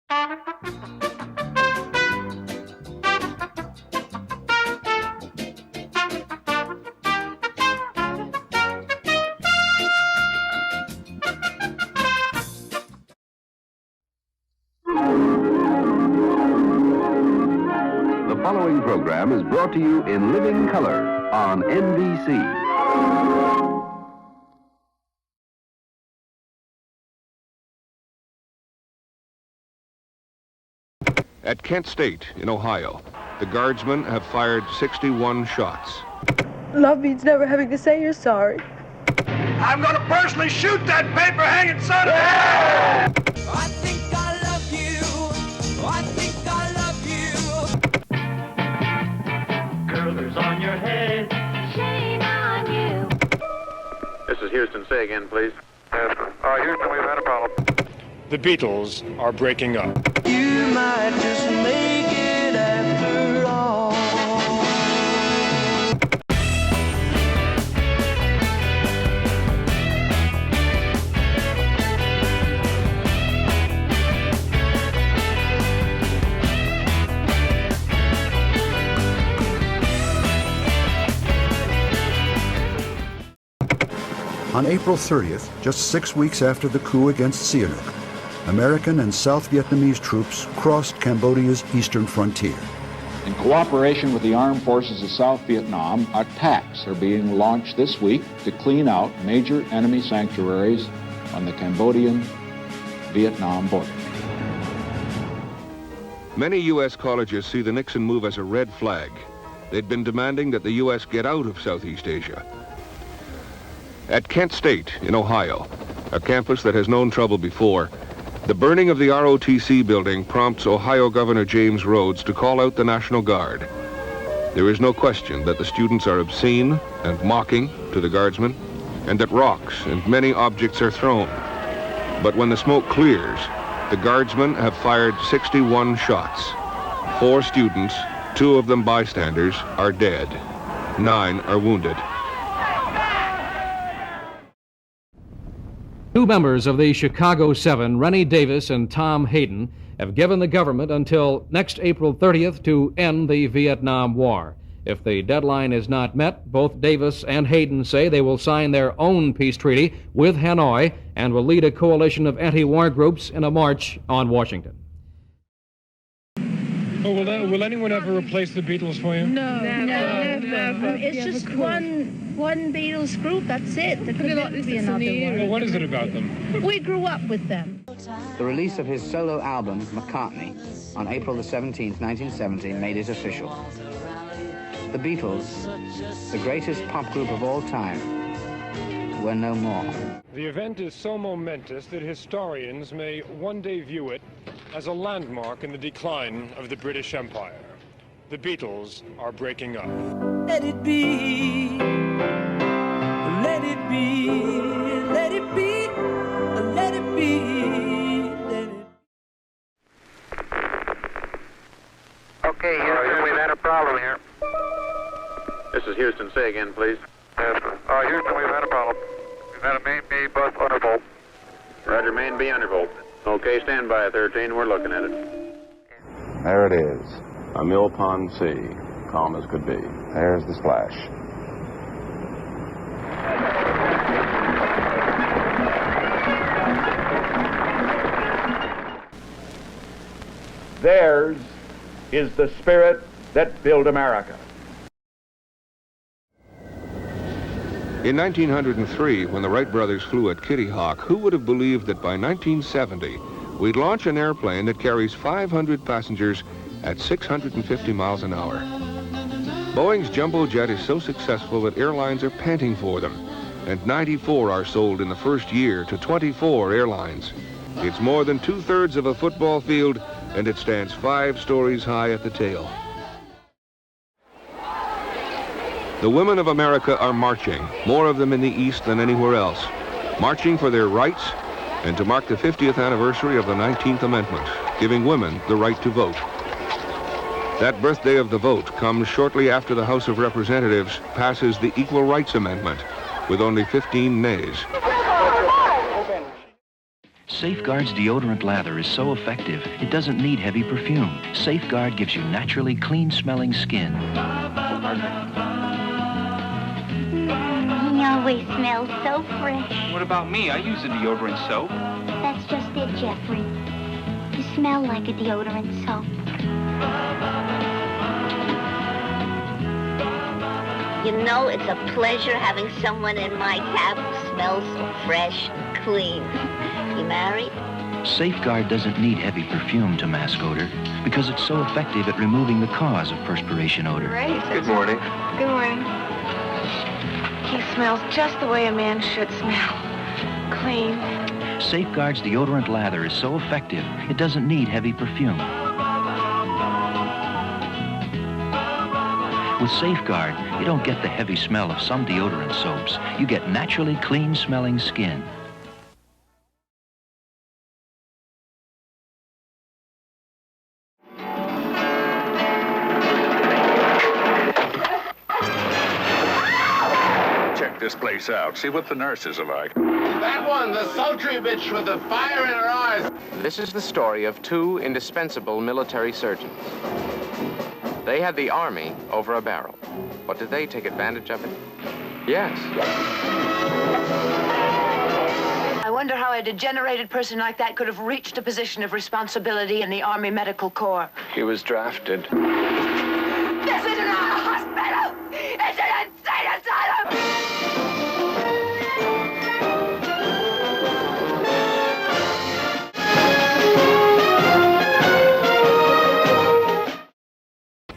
The following program is brought to you in living color on NBC. At Kent State in Ohio, the guardsmen have fired 61 shots. Love means never having to say you're sorry. I'm gonna personally shoot that paper hanging son of a... I think I love you. I think I love you. Curlers on your head. Shame on you. This is Houston. Say again, please. Yes. Houston, we've had a problem. The Beatles are breaking up. You might just make it after all. On April 30th, just 6 weeks after the coup against Sihanouk, American and South Vietnamese troops crossed Cambodia's eastern frontier. In cooperation with the armed forces of South Vietnam, attacks are being launched this week to clean out major enemy sanctuaries on the Cambodian-Vietnam border. Many U.S. colleges see the Nixon move as a red flag. They'd been demanding that the U.S. get out of Southeast Asia. At Kent State in Ohio, a campus that has known trouble before, the burning of the ROTC building prompts Ohio Governor James Rhodes to call out the National Guard. There is no question that the students are obscene and mocking to the guardsmen, and that rocks and many objects are thrown. But when the smoke clears, the guardsmen have fired 61 shots. 4 students, 2 of them bystanders, are dead. 9 are wounded. 2 members of the Chicago 7, Rennie Davis and Tom Hayden, have given the government until next April 30th to end the Vietnam War. If the deadline is not met, both Davis and Hayden say they will sign their own peace treaty with Hanoi and will lead a coalition of anti-war groups in a march on Washington. Oh, will anyone ever replace the Beatles for you? No, Never. It's just one Beatles group, that's it. There could never be another one. Well, what is it about them? We grew up with them. The release of his solo album, McCartney, on April the 17th, 1970, made it official. The Beatles, the greatest pop group of all time, were no more. The event is so momentous that historians may one day view it as a landmark in the decline of the British Empire. The Beatles are breaking up. Let it be. Let it be. Let it be. Let it be. Let it be. Okay, Houston, we've had a problem here. This is Houston. Say again, please. Yes. Houston, we've had a problem. We've had a main B bus undervolt. Roger, main B undervolt. Okay, stand by, 13. We're looking at it. There it is. A Mill Pond Sea, calm as could be. There's the splash. Theirs is the spirit that built America. In 1903, when the Wright brothers flew at Kitty Hawk, who would have believed that by 1970, we'd launch an airplane that carries 500 passengers at 650 miles an hour. Boeing's jumbo jet is so successful that airlines are panting for them, and 94 are sold in the first year to 24 airlines. It's more than 2/3 of a football field, and it stands 5 stories high at the tail. The women of America are marching, more of them in the East than anywhere else, marching for their rights and to mark the 50th anniversary of the 19th Amendment, giving women the right to vote. That birthday of the vote comes shortly after the House of Representatives passes the Equal Rights Amendment, with only 15 nays. Safeguard's deodorant lather is so effective, it doesn't need heavy perfume. Safeguard gives you naturally clean-smelling skin. He always smells so fresh. What about me? I use a deodorant soap. That's just it, Jeffrey. You smell like a deodorant soap. You know, it's a pleasure having someone in my cab who smells so fresh and clean. You married? Safeguard doesn't need heavy perfume to mask odor because it's so effective at removing the cause of perspiration odor. Great. Good morning. Good morning. He smells just the way a man should smell. Clean. Safeguard's deodorant lather is so effective, it doesn't need heavy perfume. With Safeguard, you don't get the heavy smell of some deodorant soaps. You get naturally clean-smelling skin. Check this place out. See what the nurses are like. That one, the sultry bitch with the fire in her eyes. This is the story of two indispensable military surgeons. They had the Army over a barrel. But did they take advantage of it? Yes. I wonder how a degenerated person like that could have reached a position of responsibility in the Army Medical Corps. He was drafted. This isn't a hospital! It's an insane asylum!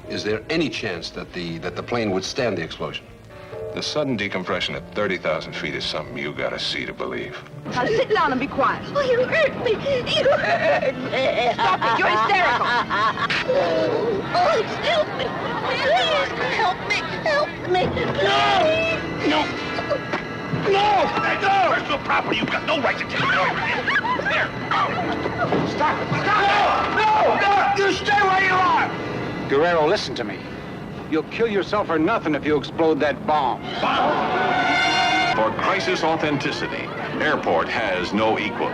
Is there any chance that the plane would stand the explosion? The sudden decompression at 30,000 feet is something you gotta see to believe. Now sit down and be quiet. Oh, you hurt me. You hurt me. Stop it. You're hysterical. Oh, help me. Please, help me. Help me. No! Personal property. You've got no right to take it over here. There. Stop. No! You stay where you are. Guerrero, listen to me. You'll kill yourself or nothing if you explode that bomb. For crisis authenticity, Airport has no equal.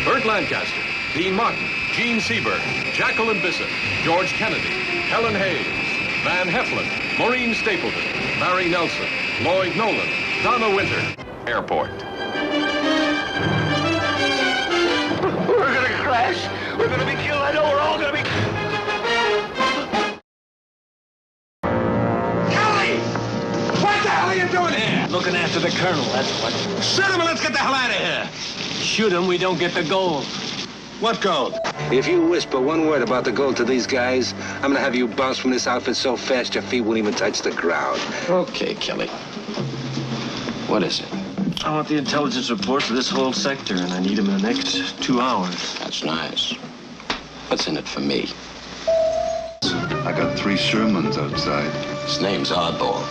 Burt Lancaster, Dean Martin, Gene Seberg, Jacqueline Bisset, George Kennedy, Helen Hayes, Van Heflin, Maureen Stapleton, Barry Nelson, Lloyd Nolan, Donna Winter. Airport. We're gonna crash. We're gonna be killed. I know we're all gonna be... What the hell are you doing here? Looking after the colonel, that's what. Shoot him and let's get the hell out of here. Shoot him, we don't get the gold. What gold? If you whisper one word about the gold to these guys, I'm gonna have you bounce from this outfit so fast your feet won't even touch the ground. Okay, Kelly. What is it? I want the intelligence report for this whole sector, and I need them in the next 2 hours. That's nice. What's in it for me? I got 3 Shermans outside. His name's Oddball.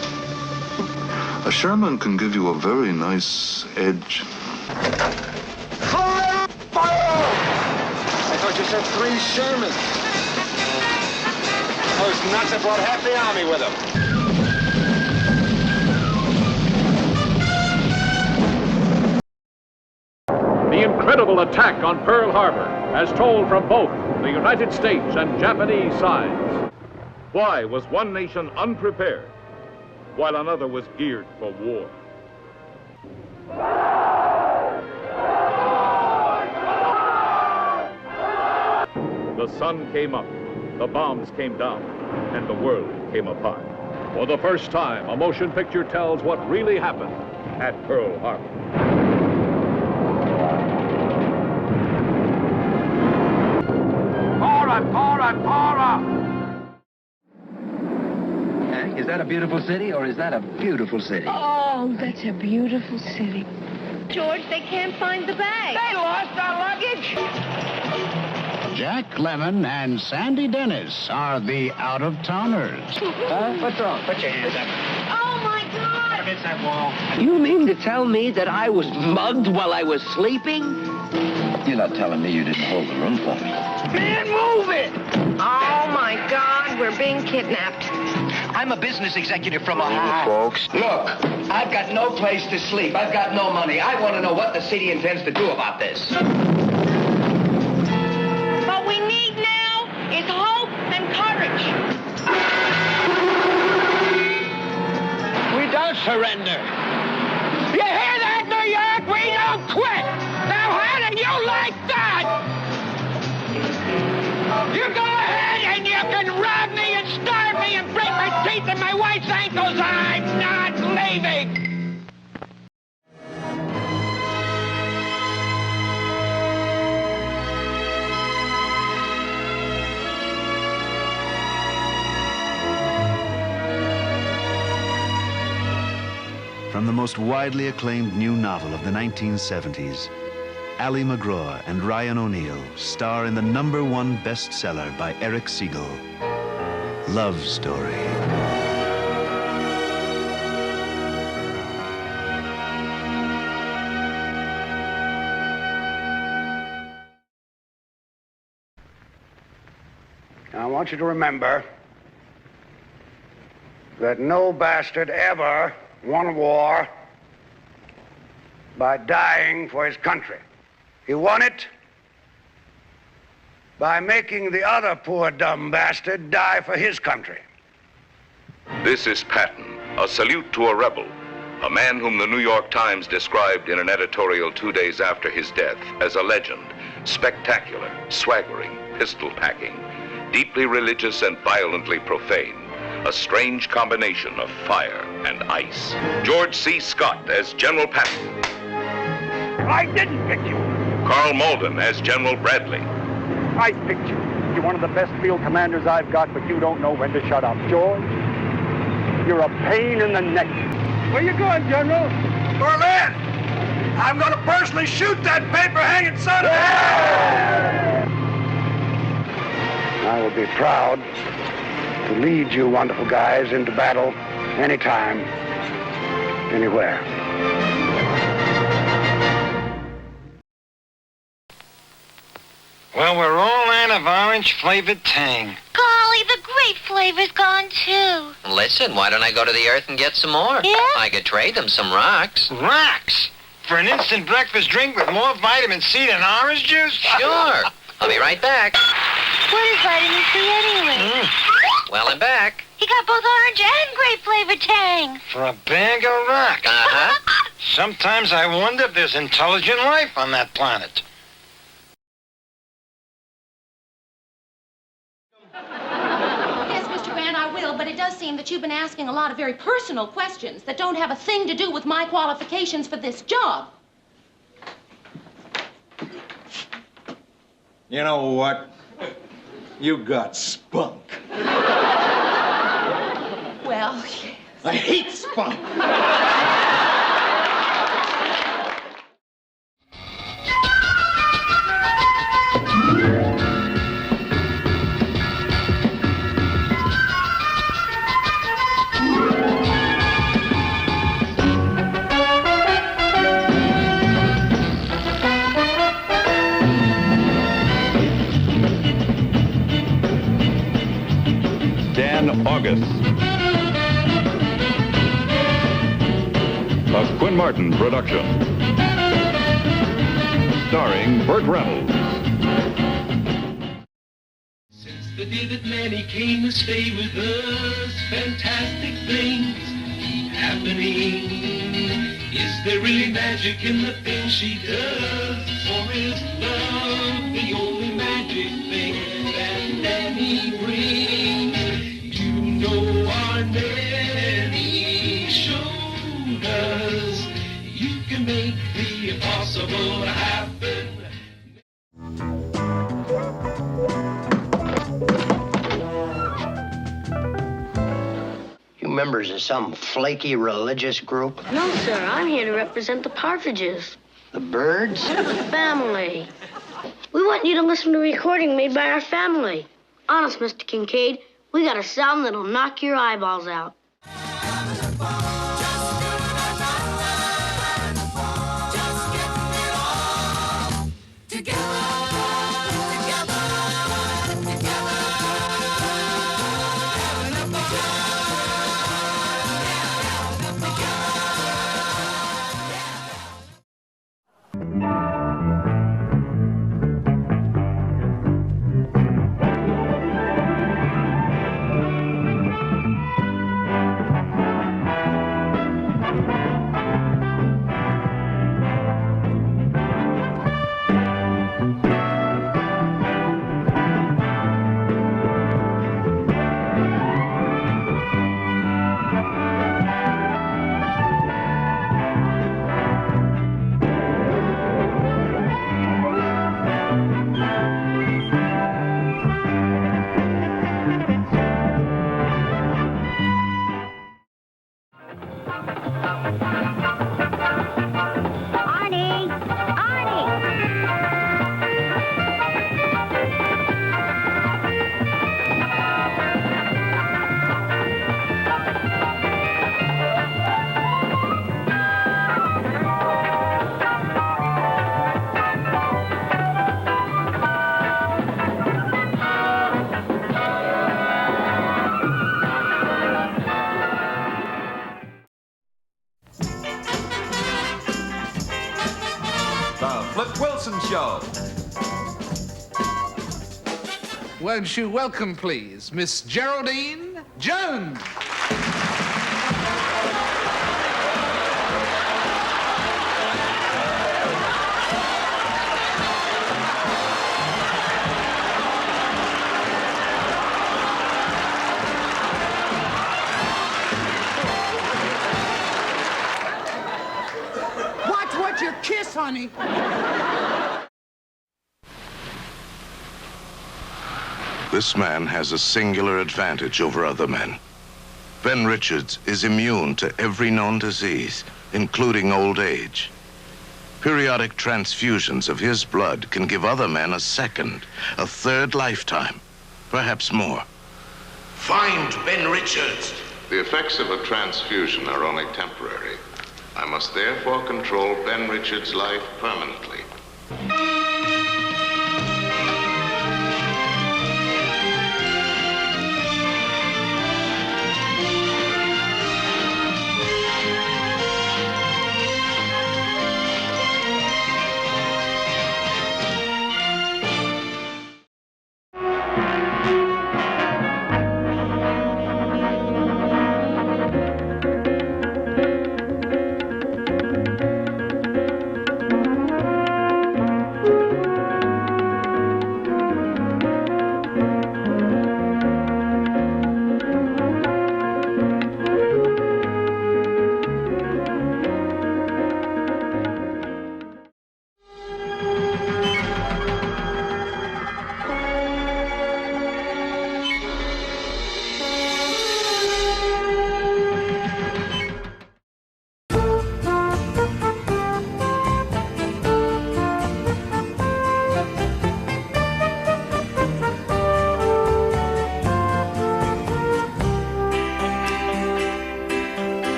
A Sherman can give you a very nice edge. Fire! I thought you said 3 Shermans. Those nuts have brought half the army with them. The incredible attack on Pearl Harbor, as told from both the United States and Japanese sides. Why was one nation unprepared while another was geared for war? The sun came up, the bombs came down, and the world came apart. For the first time, a motion picture tells what really happened at Pearl Harbor. Para! Is that a beautiful city, or is that a beautiful city? Oh, that's a beautiful city. George, they can't find the bag. They lost our luggage. Jack Lemmon and Sandy Dennis are the out-of-towners. What's wrong? Put your hands up. Oh, my God! Against that wall. You mean to tell me that I was mugged while I was sleeping? You're not telling me you didn't hold the room for me. Man, move it! Oh, my God, we're being kidnapped. I'm a business executive from Ohio. Folks. Look, I've got no place to sleep. I've got no money. I want to know what the city intends to do about this. What we need now is hope and courage. We don't surrender. You hear that, New York? We don't quit. Now, how do you like that? You go ahead and you can rob me and starve me and break my teeth and my wife's ankles. I'm not leaving. From the most widely acclaimed new novel of the 1970s, Ali MacGraw and Ryan O'Neal star in the #1 bestseller by Eric Siegel, Love Story. Now, I want you to remember that no bastard ever won a war by dying for his country. He won it by making the other poor dumb bastard die for his country. This is Patton, a salute to a rebel, a man whom the New York Times described in an editorial 2 days after his death as a legend, spectacular, swaggering, pistol-packing, deeply religious and violently profane, a strange combination of fire and ice. George C. Scott as General Patton. I didn't pick you. Carl Malden as General Bradley. I picked you. You're one of the best field commanders I've got, but you don't know when to shut up. George, you're a pain in the neck. Where you going, General? Berlin! I'm going to personally shoot that paper-hanging son of a... I will be proud to lead you wonderful guys into battle anytime, anywhere. Well, we're all out of orange-flavored Tang. Golly, the grape flavor's gone too. Listen, why don't I go to the earth and get some more? Yeah? I could trade them some rocks. Rocks? For an instant breakfast drink with more vitamin C than orange juice? Sure. I'll be right back. What is vitamin C anyway? Well, I'm back. He got both orange and grape flavored Tang. For a bag of rocks? Uh-huh. Sometimes I wonder if there's intelligent life on that planet. Yes, Mr. Grant, I will, but it does seem that you've been asking a lot of very personal questions that don't have a thing to do with my qualifications for this job. You know what? You got spunk. Well, yes. I hate spunk. August. A Quinn Martin production. Starring Burt Reynolds. Since the day that Manny came to stay with us, fantastic things keep happening. Is there really magic in the things she does? Or is love the only magic thing that Manny brings? Our Nanny showed us you can make the impossible happen. You members of some flaky religious group? No, sir. I'm here to represent the partridges. The birds? The family. We want you to listen to a recording made by our family. Honest, Mr. Kincaid. We got a sound that'll knock your eyeballs out. Won't you welcome, please, Miss Geraldine Jones? Watch what you kiss, honey. This man has a singular advantage over other men. Ben Richards is immune to every known disease, including old age. Periodic transfusions of his blood can give other men a second, a third lifetime, perhaps more. Find Ben Richards. The effects of a transfusion are only temporary. I must therefore control Ben Richards' life permanently.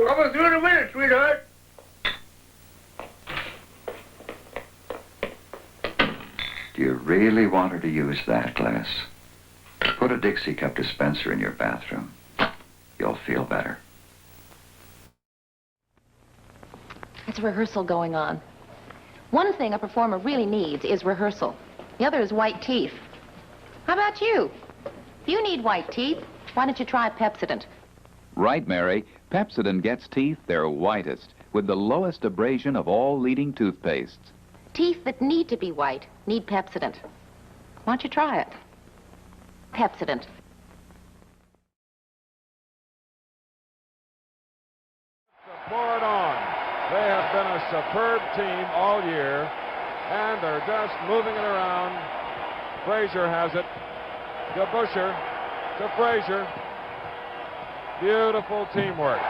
Almost through in a minute, sweetheart. Do you really want her to use that glass? Put a Dixie cup dispenser in your bathroom. You'll feel better. It's a rehearsal going on. One thing a performer really needs is rehearsal. The other is white teeth. How about you? If you need white teeth, why don't you try Pepsodent? Right, Mary. Pepsodent gets teeth their whitest, with the lowest abrasion of all leading toothpastes. Teeth that need to be white need Pepsodent. Why don't you try it? Pepsodent. Pour it on. They have been a superb team all year, and they're just moving it around. Frazier has it. To Busher. To Frazier. Beautiful teamwork.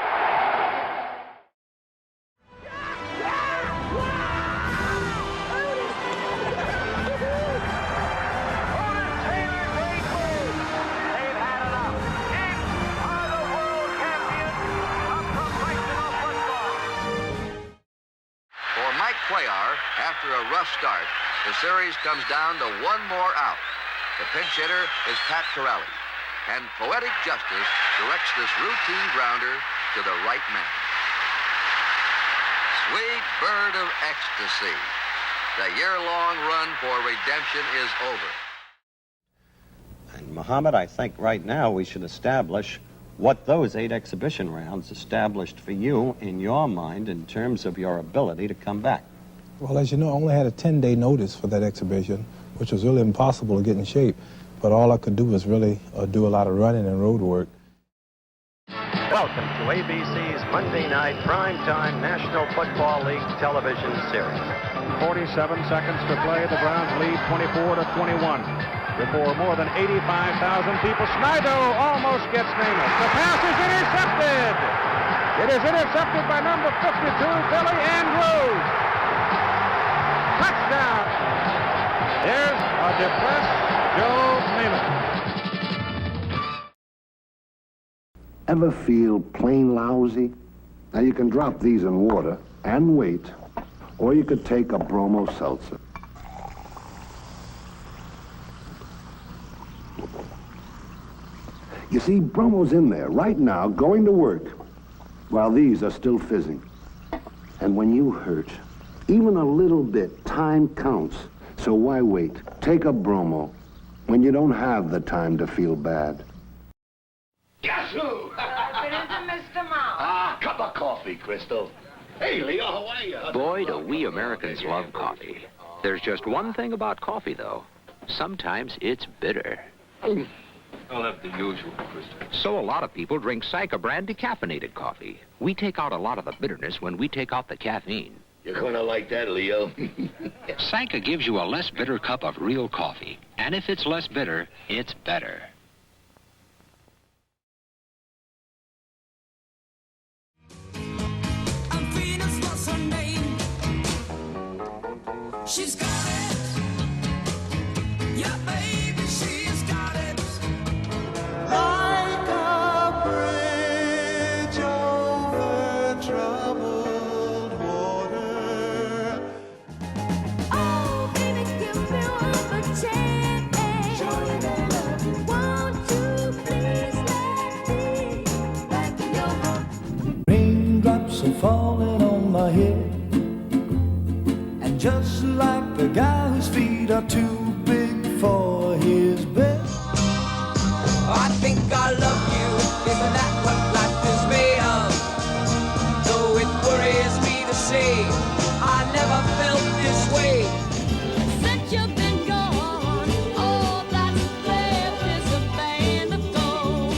For Mike Cuellar, after a rough start, the series comes down to one more out. The pinch hitter is Pat Corrali, and poetic justice directs this routine grounder to the right man. Sweet bird of ecstasy. The year-long run for redemption is over. Muhammad, I think right now we should establish what those 8 exhibition rounds established for you in your mind in terms of your ability to come back. Well, as you know, I only had a 10-day notice for that exhibition, which was really impossible to get in shape. But all I could do was really do a lot of running and road work. Welcome to ABC's Monday night primetime National Football League television series. 47 seconds to play. The Browns lead 24-21. Before more than 85,000 people, Snyder almost gets Namath. The pass is intercepted. It is intercepted by number 52, Billy Andrews. Touchdown. Here's a depressed Joe Namath. Ever feel plain lousy? Now you can drop these in water and wait, or you could take a bromo seltzer. You see, bromo's in there right now, going to work, while these are still fizzing. And when you hurt, even a little bit, time counts. So why wait? Take a bromo when you don't have the time to feel bad. Guess who? It isn't Mr. Mouse. Ah, cup of coffee, Crystal. Hey, Leo, how are you? Boy, do we Americans love coffee. There's just one thing about coffee, though. Sometimes it's bitter. I'll have the usual, Crystal. So a lot of people drink Sanka brand decaffeinated coffee. We take out a lot of the bitterness when we take out the caffeine. You're gonna like that, Leo. Sanka gives you a less bitter cup of real coffee. And if it's less bitter, it's better. She's got it. Yeah, baby, she's got it. Like a bridge over troubled water. Oh, baby, give me one more chance. Won't you please let me back in your heart? Raindrops are falling on my head. Just like the guy whose feet are too big for his bed. I think I love you, isn't that what life is made of? Though it worries me to say, I never felt this way. Since you've been gone, all that's left is a band of gold.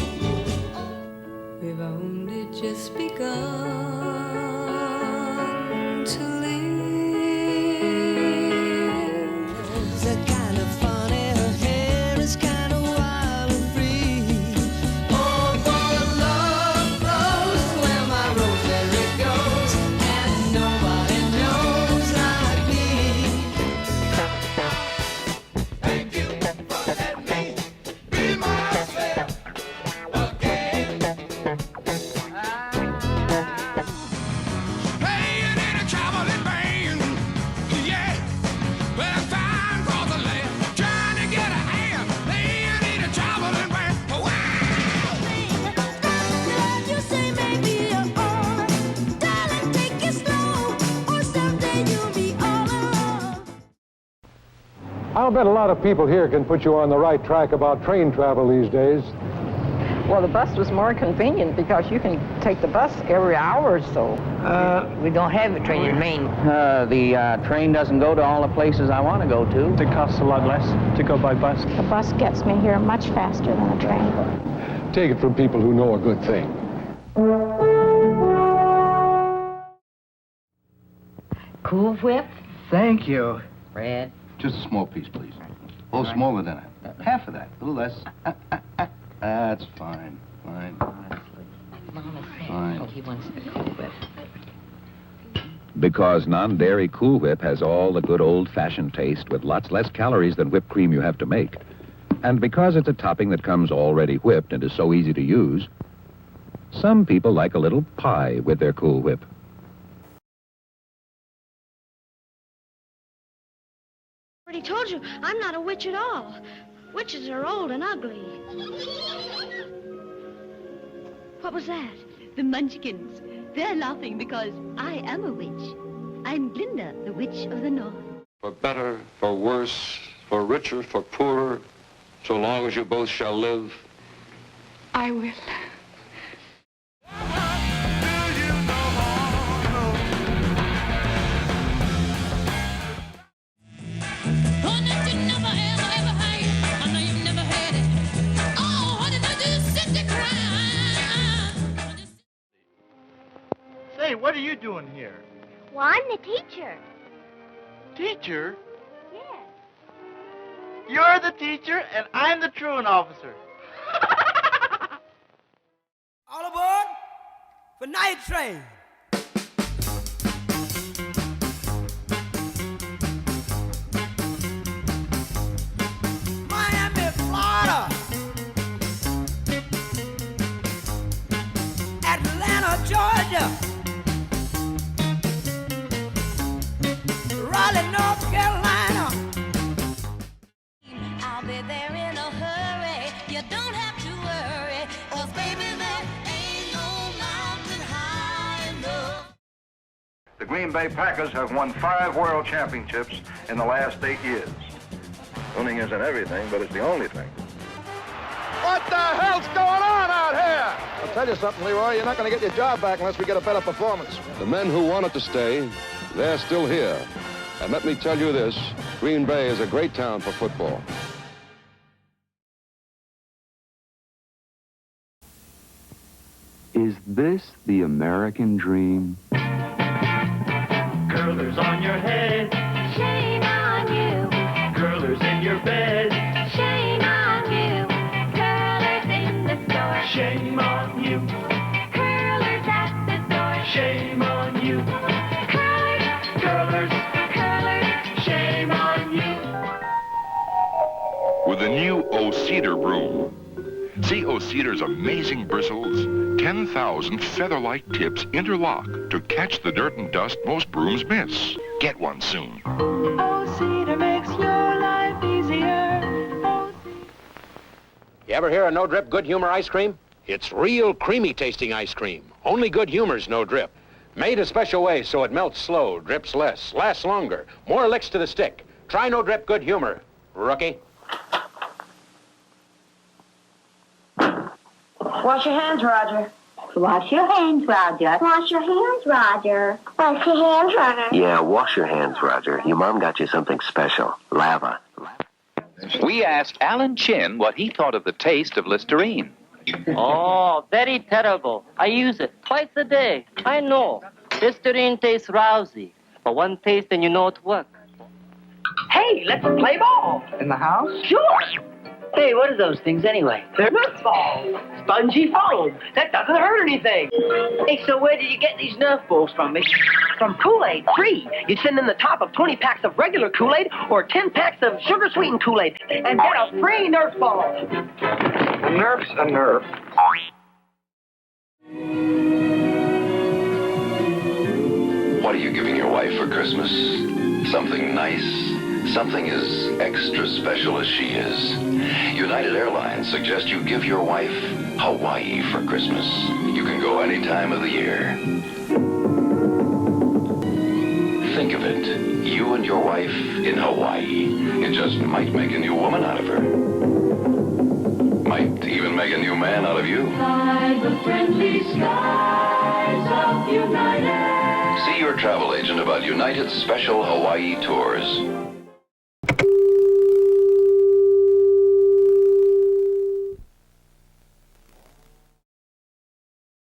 We've only just begun to live. I'll bet a lot of people here can put you on the right track about train travel these days. Well, the bus was more convenient because you can take the bus every hour or so. We don't have a train in Maine. The train doesn't go to all the places I want to go to. It costs a lot less to go by bus. The bus gets me here much faster than a train. Take it from people who know a good thing. Cool Whip? Thank you. Red. Just a small piece, please. A little smaller than that. Half of that. A little less. That's fine. Fine. Fine. Oh, he wants the Cool Whip. Because non-dairy Cool Whip has all the good old-fashioned taste with lots less calories than whipped cream you have to make. And because it's a topping that comes already whipped and is so easy to use, some people like a little pie with their Cool Whip. I already told you, I'm not a witch at all. Witches are old and ugly. What was that? The Munchkins. They're laughing because I am a witch. I'm Glinda, the Witch of the North. For better, for worse, for richer, for poorer, So long as you both shall live. I will. Say, what are you doing here? Well, I'm the teacher. Teacher? Yes. You're the teacher, and I'm the truant officer. All aboard for Night Train. Miami, Florida. Atlanta, Georgia. Raleigh, North Carolina. I'll be there in a hurry. You don't have to worry. 'Cause baby, there ain't no mountain high enough. The Green Bay Packers have won 5 world championships in the last 8 years. Winning isn't everything, but it's the only thing. What the hell's going on out here? I'll tell you something, Leroy. You're not going to get your job back unless we get a better performance. The men who wanted to stay, they're still here. And let me tell you this, Green Bay is a great town for football. Is this the American dream? Curlers on your head. Shame on you. Curlers in your bed. Shame on you. Curlers in the store. Shame on you. Curlers at the door. Shame on you. Curlers. Curlers. Curlers. Shame on you. With the new O-Cedar broom. See O-Cedar's amazing bristles? 10,000 feather-like tips interlock to catch the dirt and dust most brooms miss. Get one soon. O-Cedar makes your life easier. You ever hear of No Drip Good Humor ice cream? It's real creamy tasting ice cream. Only Good Humor's No Drip. Made a special way so it melts slow, drips less, lasts longer, more licks to the stick. Try No Drip Good Humor, rookie. Wash your hands, Roger. Wash your hands, Roger. Wash your hands, Roger. Wash your hands, Roger. Yeah, wash your hands, Roger. Your mom got you something special. Lava. We asked Alan Chin what he thought of the taste of Listerine. Oh, very terrible. I use it twice a day. I know. Listerine tastes lousy. But one taste and you know it works. Hey, let's play ball. In the house? Sure. Hey, what are those things anyway? They're Nerf balls. Spongy foam. That doesn't hurt anything. Hey, so where did you get these Nerf balls from, Mick? From Kool-Aid, free. You send in the top of 20 packs of regular Kool-Aid or 10 packs of sugar-sweetened Kool-Aid and get a free Nerf ball. A Nerf's a Nerf. What are you giving your wife for Christmas? Something nice? Something as extra special as she is. United Airlines suggests you give your wife Hawaii for Christmas. You can go any time of the year. Think of it. You and your wife in Hawaii. It just might make a new woman out of her. Might even make a new man out of you. By the friendly skies of United. See your travel agent about United's special Hawaii tours.